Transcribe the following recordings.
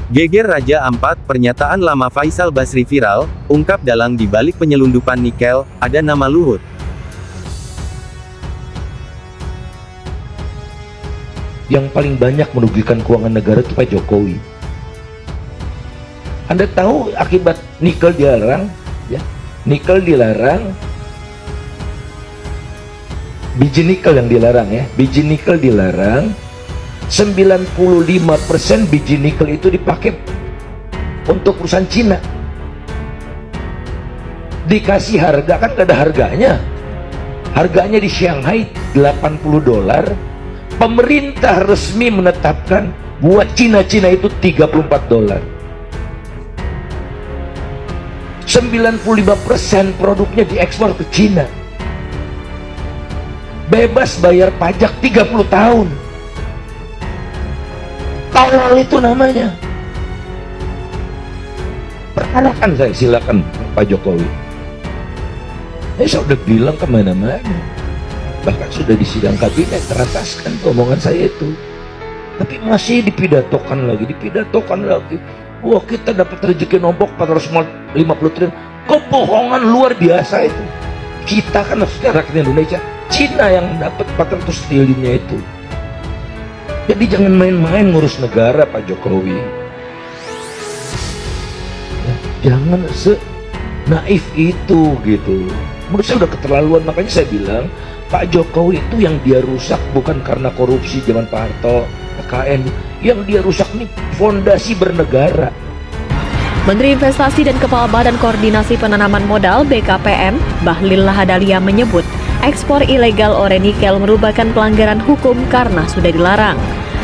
Geger Raja Ampat, pernyataan lama Faisal Basri viral, ungkap dalang di balik penyelundupan nikel, ada nama Luhut. Yang paling banyak merugikan keuangan negara itu Pak Jokowi. Anda tahu akibat nikel dilarang, ya? Nikel dilarang, biji nikel yang dilarang ya, biji nikel dilarang, 95% biji nikel itu dipakai untuk perusahaan Cina. Dikasih harga, kan gak ada harganya. Harganya di Shanghai $80. Pemerintah resmi menetapkan buat Cina-Cina itu $34. 95% produknya diekspor ke Cina. Bebas bayar pajak 30 tahun. Tolol itu namanya. Pertanyakan saya, silakan Pak Jokowi. Saya udah bilang kemana-mana. Bahkan sudah di sidang kabinet terataskan omongan saya itu. Tapi masih dipidatokan lagi. Wah, kita dapat rezeki nombok 450 triliun. Kebohongan luar biasa itu. Kita kan sekarang rakyat Indonesia, Cina yang dapat 400 triliunnya itu. Jadi jangan main-main ngurus negara Pak Jokowi. Ya, jangan se-naif itu gitu. Menurut saya udah keterlaluan, makanya saya bilang Pak Jokowi itu yang dia rusak bukan karena korupsi zaman Pak Harto, PKN. Yang dia rusak nih fondasi bernegara. Menteri Investasi dan Kepala Badan Koordinasi Penanaman Modal (BKPM) Bahlil Lahadalia menyebut ekspor ilegal ore nikel merupakan pelanggaran hukum karena sudah dilarang.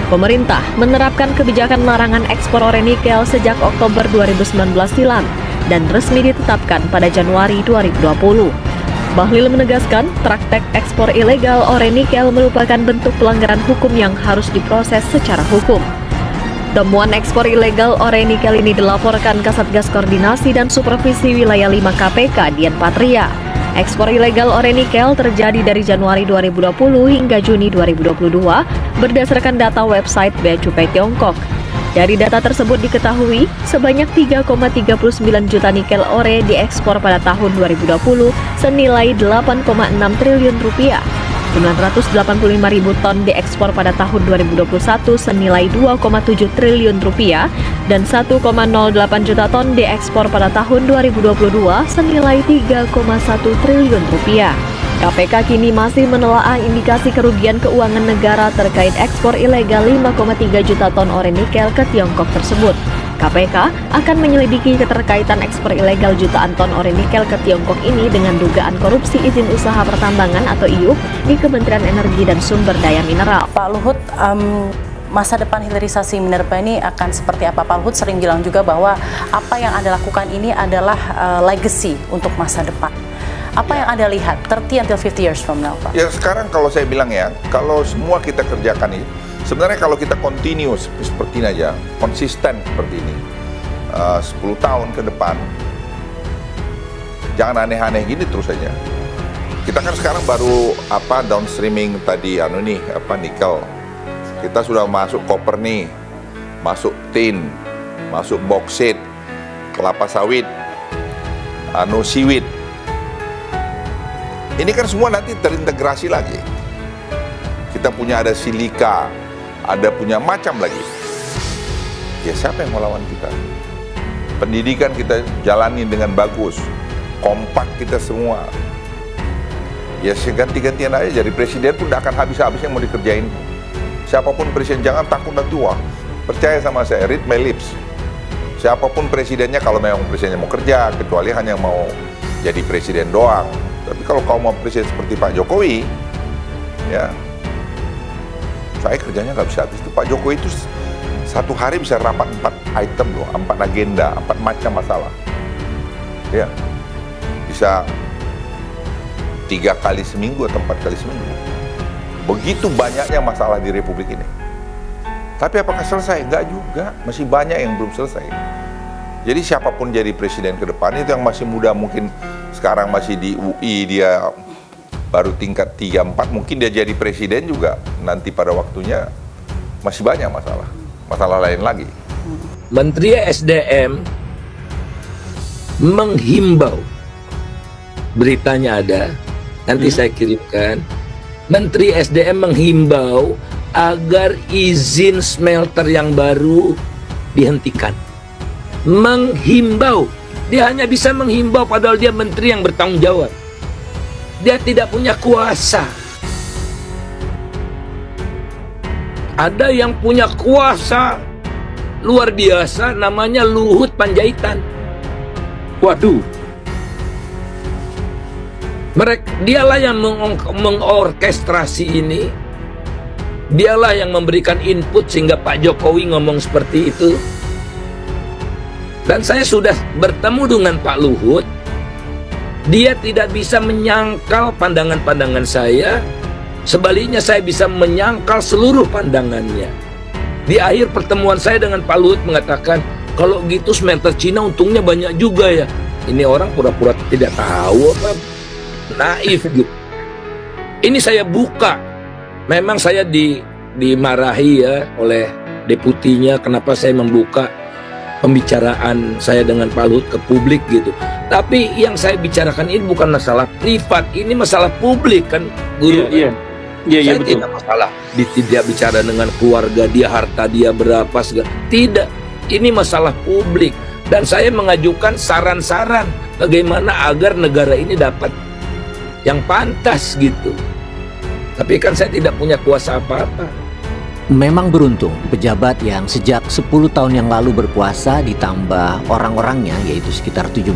Pemerintah menerapkan kebijakan larangan ekspor ore nikel sejak Oktober 2019 silam dan resmi ditetapkan pada Januari 2020. Bahlil menegaskan praktek ekspor ilegal ore nikel merupakan bentuk pelanggaran hukum yang harus diproses secara hukum. Temuan ekspor ilegal ore nikel ini dilaporkan ke Satgas Koordinasi dan Supervisi Wilayah 5 KPK Dian Patria. Ekspor ilegal ore nikel terjadi dari Januari 2020 hingga Juni 2022 berdasarkan data website Bea Cukai Tiongkok. Dari data tersebut diketahui sebanyak 3,39 juta nikel ore diekspor pada tahun 2020 senilai 8,6 triliun rupiah. 985 ribu ton diekspor pada tahun 2021 senilai 2,7 triliun rupiah dan 1,08 juta ton diekspor pada tahun 2022 senilai 3,1 triliun rupiah. KPK kini masih menelaah indikasi kerugian keuangan negara terkait ekspor ilegal 5,3 juta ton ore nikel ke Tiongkok tersebut. KPK akan menyelidiki keterkaitan ekspor ilegal jutaan ton ore nikel ke Tiongkok ini dengan dugaan korupsi izin usaha pertambangan atau IUP di Kementerian Energi dan Sumber Daya Mineral. Pak Luhut, masa depan hilirisasi minerba ini akan seperti apa? Pak Luhut sering bilang juga bahwa apa yang Anda lakukan ini adalah legacy untuk masa depan. Apa yang Anda lihat 30 until 50 years from now, Pak? Ya sekarang kalau saya bilang ya, kalau semua kita kerjakan ini, sebenarnya kalau kita continuous seperti ini aja, konsisten seperti ini, 10 tahun ke depan, jangan aneh-aneh gini terus saja. Kita kan sekarang baru downstreaming tadi nikel. Kita sudah masuk copper nih, masuk tin, masuk boksit, kelapa sawit, siwit. Ini kan semua nanti terintegrasi lagi. Kita punya ada silika, ada punya macam lagi. Ya siapa yang melawan kita? Pendidikan kita jalani dengan bagus, kompak kita semua. Ya ganti-gantian aja, jadi presiden pun tidak akan habis-habis yang mau dikerjain. Siapapun presiden, jangan takut dan tua. Percaya sama saya, read my lips. Siapapun presidennya, kalau memang presidennya mau kerja, kecuali hanya mau jadi presiden doang. Tapi kalau kau mau presiden seperti Pak Jokowi, ya, saya kerjanya nggak bisa habis. Pak Jokowi itu satu hari bisa rapat 4 item loh, 4 agenda, 4 macam masalah. Ya, bisa 3 kali seminggu atau 4 kali seminggu. Begitu banyaknya masalah di Republik ini. Tapi apakah selesai? Enggak juga, masih banyak yang belum selesai. Jadi siapapun jadi presiden ke depan, itu yang masih muda mungkin sekarang masih di UI, dia baru tingkat 3-4, mungkin dia jadi presiden juga nanti pada waktunya masih banyak masalah lain lagi. Menteri SDM menghimbau, beritanya ada, nanti saya kirimkan. Menteri SDM menghimbau agar izin smelter yang baru dihentikan. Menghimbau, dia hanya bisa menghimbau padahal dia menteri yang bertanggung jawab. Dia tidak punya kuasa. Ada yang punya kuasa luar biasa, namanya Luhut Panjaitan. Waduh. Dialah yang mengorkestrasi ini. Dialah yang memberikan input sehingga Pak Jokowi ngomong seperti itu. Dan saya sudah bertemu dengan Pak Luhut. Dia tidak bisa menyangkal pandangan-pandangan saya. Sebaliknya saya bisa menyangkal seluruh pandangannya. Di akhir pertemuan saya dengan Pak Luhut mengatakan, kalau gitu smelter Cina untungnya banyak juga ya. Ini orang pura-pura tidak tahu apa, naif gitu. Ini saya buka. Memang saya dimarahi ya oleh deputinya kenapa saya membuka pembicaraan saya dengan Pak Luhut ke publik gitu. Tapi yang saya bicarakan ini bukan masalah privat, ini masalah publik kan, Guru. Iya, Saya betul. tidak masalah tidak bicara dengan keluarga dia, harta dia berapa segala. Tidak, ini masalah publik. Dan saya mengajukan saran-saran bagaimana agar negara ini dapat yang pantas gitu. Tapi kan saya tidak punya kuasa apa-apa. Memang beruntung pejabat yang sejak 10 tahun yang lalu berkuasa ditambah orang-orangnya yaitu sekitar 17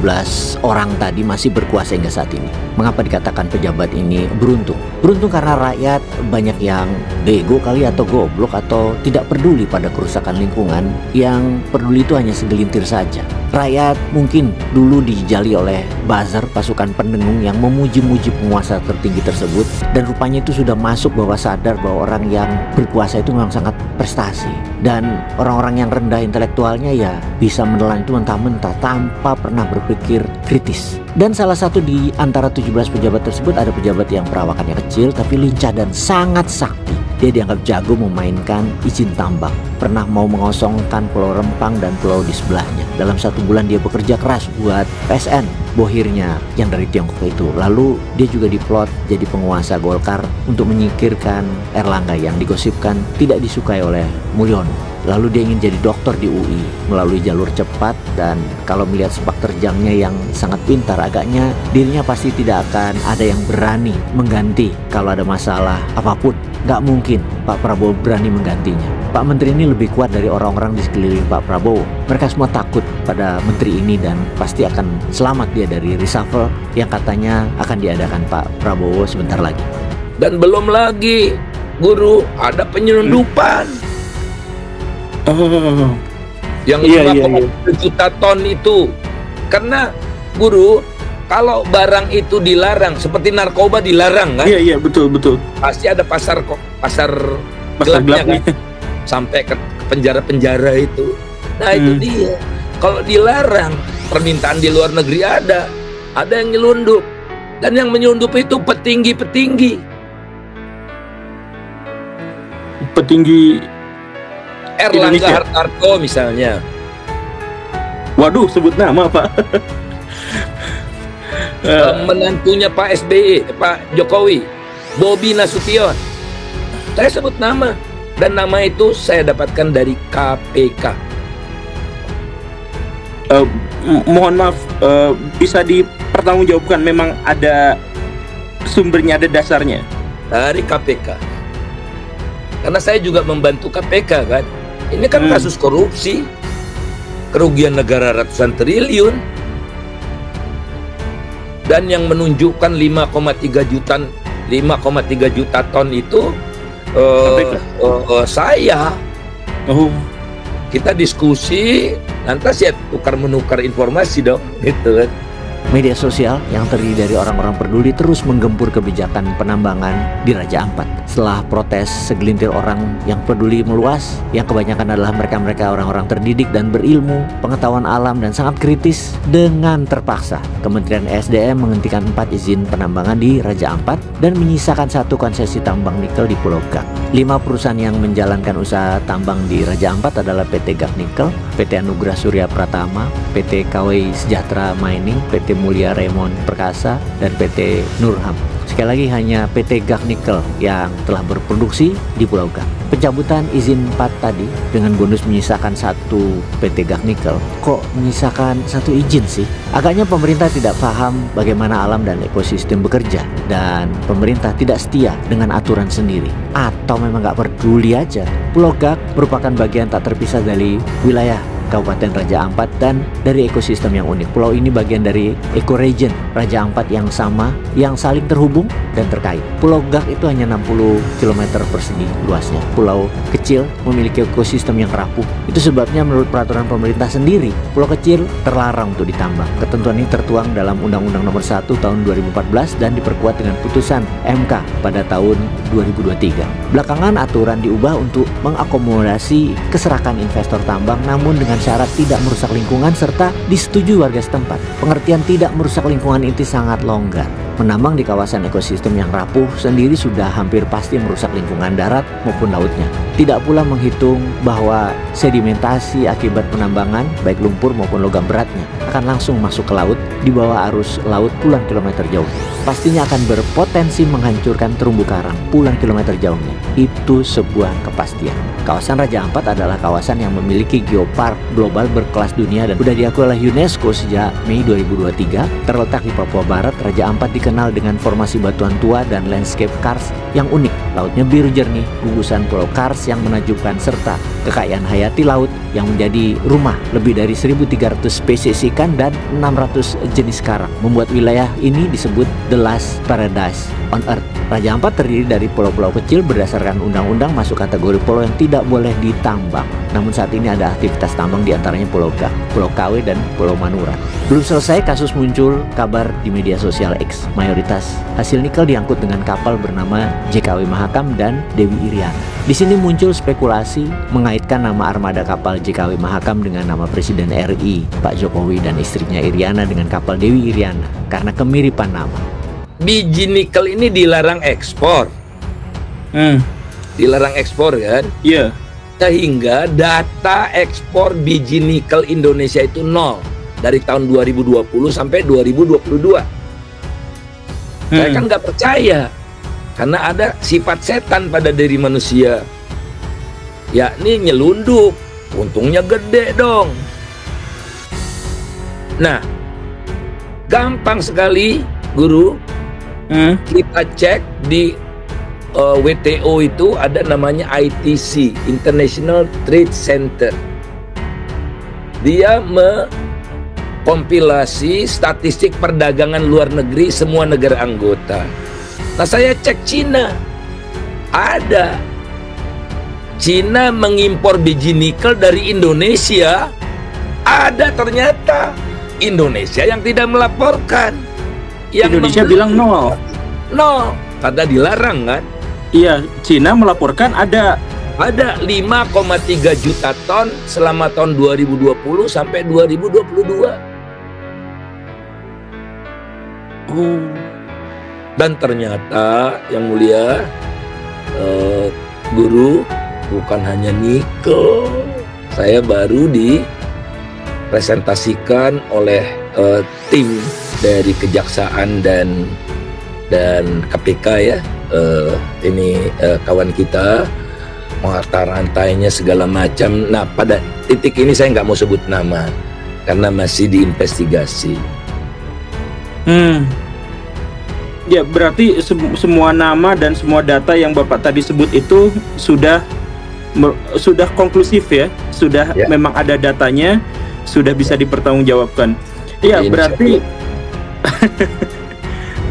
orang tadi masih berkuasa hingga saat ini. Mengapa dikatakan pejabat ini beruntung? Beruntung karena rakyat banyak yang bego kali atau goblok atau tidak peduli pada kerusakan lingkungan. Yang peduli itu hanya segelintir saja. Rakyat mungkin dulu dijali oleh buzzer pasukan pendengung yang memuji-muji penguasa tertinggi tersebut, dan rupanya itu sudah masuk bawah sadar bahwa orang yang berkuasa itu memang sangat prestasi, dan orang-orang yang rendah intelektualnya ya bisa menelan itu mentah-mentah tanpa pernah berpikir kritis. Dan salah satu di antara 17 pejabat tersebut ada pejabat yang perawakannya kecil tapi lincah dan sangat sakti. Dia dianggap jago memainkan izin tambang. Pernah mau mengosongkan Pulau Rempang dan pulau di sebelahnya. Dalam 1 bulan dia bekerja keras buat PSN, bohirnya yang dari Tiongkok itu. Lalu dia juga diplot jadi penguasa Golkar untuk menyingkirkan Erlangga yang digosipkan tidak disukai oleh Mulyono. Lalu dia ingin jadi dokter di UI melalui jalur cepat, dan kalau melihat sepak terjangnya yang sangat pintar, agaknya dirinya pasti tidak akan ada yang berani mengganti kalau ada masalah apapun. Gak mungkin Pak Prabowo berani menggantinya. Pak Menteri ini lebih kuat dari orang-orang di sekeliling Pak Prabowo. Mereka semua takut pada Menteri ini dan pasti akan selamat dia dari reshuffle yang katanya akan diadakan Pak Prabowo sebentar lagi. Dan belum lagi, Guru, ada penyelundupan. Oh. Yang Iya, 5,7 juta ton itu. Karena, Guru, kalau barang itu dilarang, seperti narkoba dilarang kan? Iya, betul. Pasti ada pasar gelapnya kan? Sampai ke penjara-penjara itu. Nah itu dia. Kalau dilarang, permintaan di luar negeri ada yang nyelundup. Dan yang menyelundup itu petinggi-petinggi. Erlangga Indonesia. Hartarto misalnya. Waduh, sebut nama Pak. Menantunya Pak SBY, Pak Jokowi, Bobi Nasution. Saya sebut nama. Dan nama itu saya dapatkan dari KPK. Mohon maaf, bisa dipertanggungjawabkan, memang ada sumbernya, ada dasarnya? Dari KPK. Karena saya juga membantu KPK kan. Ini kan kasus korupsi, kerugian negara ratusan triliun, dan yang menunjukkan 5,3 juta ton itu saya. Oh, kita diskusi, nanti saya tukar-menukar informasi dong, gitu kan. Media sosial yang terdiri dari orang-orang peduli terus menggempur kebijakan penambangan di Raja Ampat. setelah protes segelintir orang yang peduli meluas, yang kebanyakan adalah mereka-mereka orang-orang terdidik dan berilmu, pengetahuan alam dan sangat kritis, dengan terpaksa Kementerian ESDM menghentikan 4 izin penambangan di Raja Ampat dan menyisakan 1 konsesi tambang nikel di Pulau Gak. 5 perusahaan yang menjalankan usaha tambang di Raja Ampat adalah PT Gak Nikel, PT Anugrah Surya Pratama, PT KW Sejahtera Mining, PT Mulia Raymond Perkasa, dan PT Nurham. Sekali lagi hanya PT Gak Nikel yang telah berproduksi di Pulau Gak. Pencabutan izin 4 tadi dengan bonus menyisakan 1 PT Gak Nikel. Kok menyisakan 1 izin sih? Agaknya pemerintah tidak paham bagaimana alam dan ekosistem bekerja, dan pemerintah tidak setia dengan aturan sendiri, atau memang gak peduli aja. Pulau Gak merupakan bagian tak terpisah dari wilayah Kabupaten Raja Ampat dan dari ekosistem yang unik. Pulau ini bagian dari ecoregion Raja Ampat yang sama, yang saling terhubung dan terkait. Pulau Gak itu hanya 60 km persegi luasnya. Pulau kecil memiliki ekosistem yang rapuh. Itu sebabnya menurut peraturan pemerintah sendiri, pulau kecil terlarang untuk ditambang. Ketentuan ini tertuang dalam Undang-Undang Nomor 1 Tahun 2014 dan diperkuat dengan putusan MK pada tahun 2023. Belakangan aturan diubah untuk mengakomodasi keserakan investor tambang, namun dengan syarat tidak merusak lingkungan serta disetujui warga setempat. Pengertian tidak merusak lingkungan itu sangat longgar. Menambang di kawasan ekosistem yang rapuh sendiri sudah hampir pasti merusak lingkungan darat maupun lautnya. Tidak pula menghitung bahwa sedimentasi akibat penambangan, baik lumpur maupun logam beratnya, akan langsung masuk ke laut di bawah arus laut puluhan kilometer jauh. Pastinya akan berpotensi menghancurkan terumbu karang puluhan kilometer jauhnya. Itu sebuah kepastian. Kawasan Raja Ampat adalah kawasan yang memiliki geopark global berkelas dunia dan sudah diakui oleh UNESCO sejak Mei 2023. Terletak di Papua Barat, Raja Ampat dikenal dengan formasi batuan tua dan landscape karst yang unik. Lautnya biru jernih, gugusan pulau karst yang menakjubkan serta kekayaan hayati laut yang menjadi rumah lebih dari 1.300 spesies ikan dan 600 jenis karang, membuat wilayah ini disebut The Last Paradise on Earth. Raja Ampat terdiri dari pulau-pulau kecil berdasarkan undang-undang masuk kategori pulau yang tidak boleh ditambang. Namun saat ini ada aktivitas tambang diantaranya Pulau Gak, Pulau KW, dan Pulau Manura. Belum selesai kasus muncul kabar di media sosial X. Mayoritas hasil nikel diangkut dengan kapal bernama JKW Mahakam dan Dewi Iriana. Di sini muncul spekulasi mengaitkan nama armada kapal JKW Mahakam dengan nama Presiden RI Pak Jokowi dan istrinya Iriana dengan kapal Dewi Iriana karena kemiripan nama. Biji nikel ini dilarang ekspor. Dilarang ekspor kan? Iya. Sehingga data ekspor biji nikel Indonesia itu 0 dari tahun 2020 sampai 2022. Saya kan nggak percaya karena ada sifat setan pada diri manusia, yakni nyelundup. Untungnya gede dong. Nah, gampang sekali guru. Kita cek di WTO itu ada namanya ITC, International Trade Center. Dia mengkompilasi statistik perdagangan luar negeri semua negara anggota. Nah, saya cek Cina. Ada. Cina mengimpor biji nikel dari Indonesia. Ada ternyata. Indonesia yang tidak melaporkan. Yang Indonesia bilang nol. Nol. Karena dilarang kan? Iya, Cina melaporkan ada 5,3 juta ton selama tahun 2020 sampai 2022. Dan ternyata yang mulia guru, bukan hanya nikel. Saya baru dipresentasikan oleh tim dari Kejaksaan dan KPK ya. Ini kawan kita mata rantainya segala macam. Nah, pada titik ini saya nggak mau sebut nama karena masih diinvestigasi. Ya, berarti semua nama dan semua data yang Bapak tadi sebut itu sudah konklusif ya, sudah ya. Memang ada datanya, sudah bisa dipertanggungjawabkan. Iya, berarti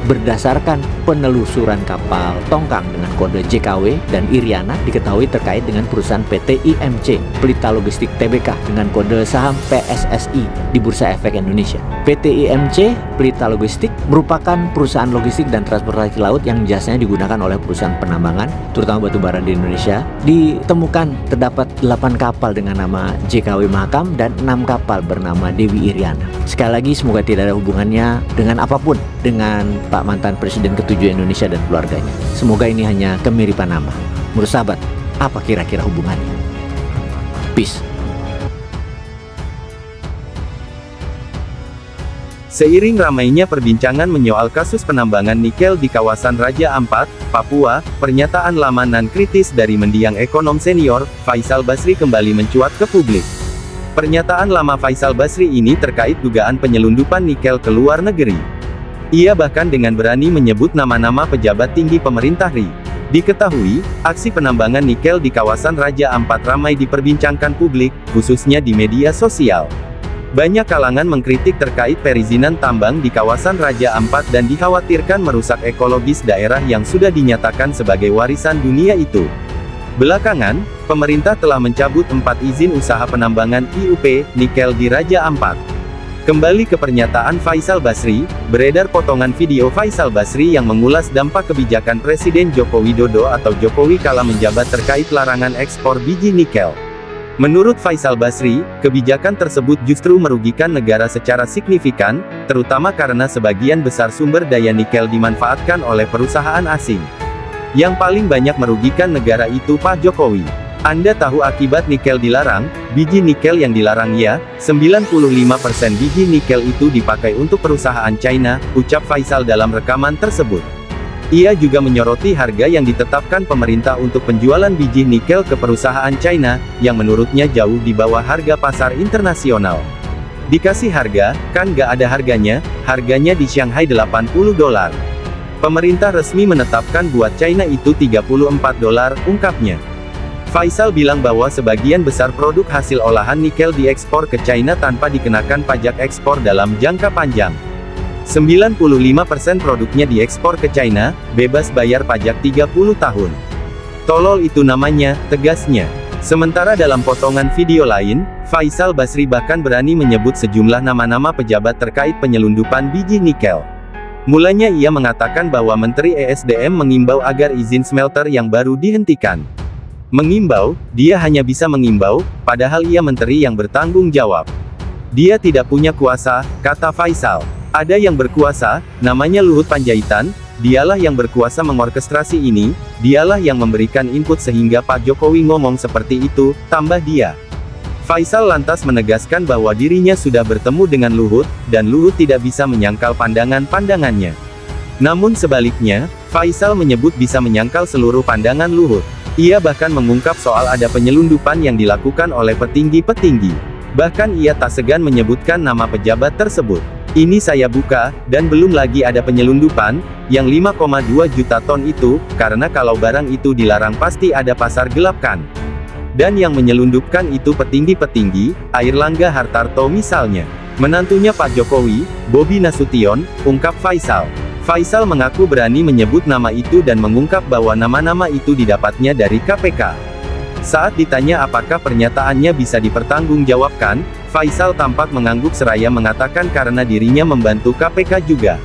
Berdasarkan penelusuran kapal tongkang dengan kode JKW dan Iriana diketahui terkait dengan perusahaan PT IMC Pelita Logistik Tbk dengan kode saham PSSI di Bursa Efek Indonesia. PT IMC Pelita Logistik merupakan perusahaan logistik dan transportasi laut yang jasanya digunakan oleh perusahaan penambangan, terutama batubara di Indonesia. Ditemukan terdapat 8 kapal dengan nama JKW Mahakam dan 6 kapal bernama Dewi Iriana. Sekali lagi, semoga tidak ada hubungannya dengan apapun dengan Pak mantan Presiden ke-7 Indonesia dan keluarganya. Semoga ini hanya kemiripan nama. Menurut sahabat, apa kira-kira hubungannya? Peace. Seiring ramainya perbincangan menyoal kasus penambangan nikel di kawasan Raja Ampat, Papua, pernyataan lama nan kritis dari mendiang ekonom senior, Faisal Basri kembali mencuat ke publik. Pernyataan lama Faisal Basri ini terkait dugaan penyelundupan nikel ke luar negeri. Ia bahkan dengan berani menyebut nama-nama pejabat tinggi pemerintah RI. Diketahui, aksi penambangan nikel di kawasan Raja Ampat ramai diperbincangkan publik, khususnya di media sosial. Banyak kalangan mengkritik terkait perizinan tambang di kawasan Raja Ampat dan dikhawatirkan merusak ekologis daerah yang sudah dinyatakan sebagai warisan dunia itu. Belakangan, pemerintah telah mencabut 4 izin usaha penambangan IUP, nikel di Raja Ampat. Kembali ke pernyataan Faisal Basri, beredar potongan video Faisal Basri yang mengulas dampak kebijakan Presiden Joko Widodo atau Jokowi kala menjabat terkait larangan ekspor biji nikel. Menurut Faisal Basri, kebijakan tersebut justru merugikan negara secara signifikan, terutama karena sebagian besar sumber daya nikel dimanfaatkan oleh perusahaan asing. Yang paling banyak merugikan negara itu Pak Jokowi. Anda tahu akibat nikel dilarang, biji nikel yang dilarang ya, 95% biji nikel itu dipakai untuk perusahaan China, ucap Faisal dalam rekaman tersebut. Ia juga menyoroti harga yang ditetapkan pemerintah untuk penjualan biji nikel ke perusahaan China, yang menurutnya jauh di bawah harga pasar internasional. Dikasih harga, kan gak ada harganya di Shanghai $80. Pemerintah resmi menetapkan buat China itu $34, ungkapnya. Faisal bilang bahwa sebagian besar produk hasil olahan nikel diekspor ke China tanpa dikenakan pajak ekspor dalam jangka panjang. 95% produknya diekspor ke China, bebas bayar pajak 30 tahun. Tolol itu namanya, tegasnya. Sementara dalam potongan video lain, Faisal Basri bahkan berani menyebut sejumlah nama-nama pejabat terkait penyelundupan biji nikel. Mulanya ia mengatakan bahwa Menteri ESDM mengimbau agar izin smelter yang baru dihentikan. Mengimbau, dia hanya bisa mengimbau, padahal ia menteri yang bertanggung jawab. Dia tidak punya kuasa, kata Faisal. Ada yang berkuasa, namanya Luhut Panjaitan, dialah yang berkuasa mengorkestrasi ini, dialah yang memberikan input sehingga Pak Jokowi ngomong seperti itu, tambah dia. Faisal lantas menegaskan bahwa dirinya sudah bertemu dengan Luhut, dan Luhut tidak bisa menyangkal pandangannya. Namun sebaliknya, Faisal menyebut bisa menyangkal seluruh pandangan Luhut. Ia bahkan mengungkap soal ada penyelundupan yang dilakukan oleh petinggi-petinggi. Bahkan ia tak segan menyebutkan nama pejabat tersebut. Ini saya buka, dan belum lagi ada penyelundupan, yang 5,2 juta ton itu, karena kalau barang itu dilarang pasti ada pasar gelap kan. Dan yang menyelundupkan itu petinggi-petinggi, Airlangga Hartarto misalnya. Menantunya Pak Jokowi, Bobi Nasution, ungkap Faisal. Faisal mengaku berani menyebut nama itu dan mengungkap bahwa nama-nama itu didapatnya dari KPK. Saat ditanya apakah pernyataannya bisa dipertanggungjawabkan, Faisal tampak mengangguk seraya mengatakan karena dirinya membantu KPK juga.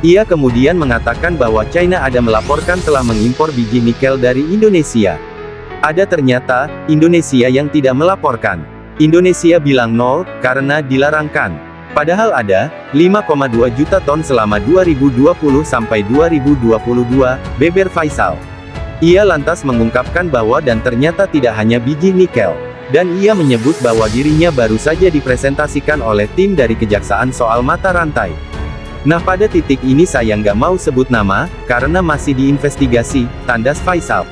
Ia kemudian mengatakan bahwa China ada melaporkan telah mengimpor biji nikel dari Indonesia. Ada ternyata, Indonesia yang tidak melaporkan. Indonesia bilang nol, karena dilarangkan. Padahal ada, 5,2 juta ton selama 2020 sampai 2022, beber Faisal. Ia lantas mengungkapkan bahwa dan ternyata tidak hanya biji nikel. Dan ia menyebut bahwa dirinya baru saja dipresentasikan oleh tim dari Kejaksaan soal mata rantai. Nah pada titik ini saya nggak mau sebut nama, karena masih diinvestigasi, tandas Faisal.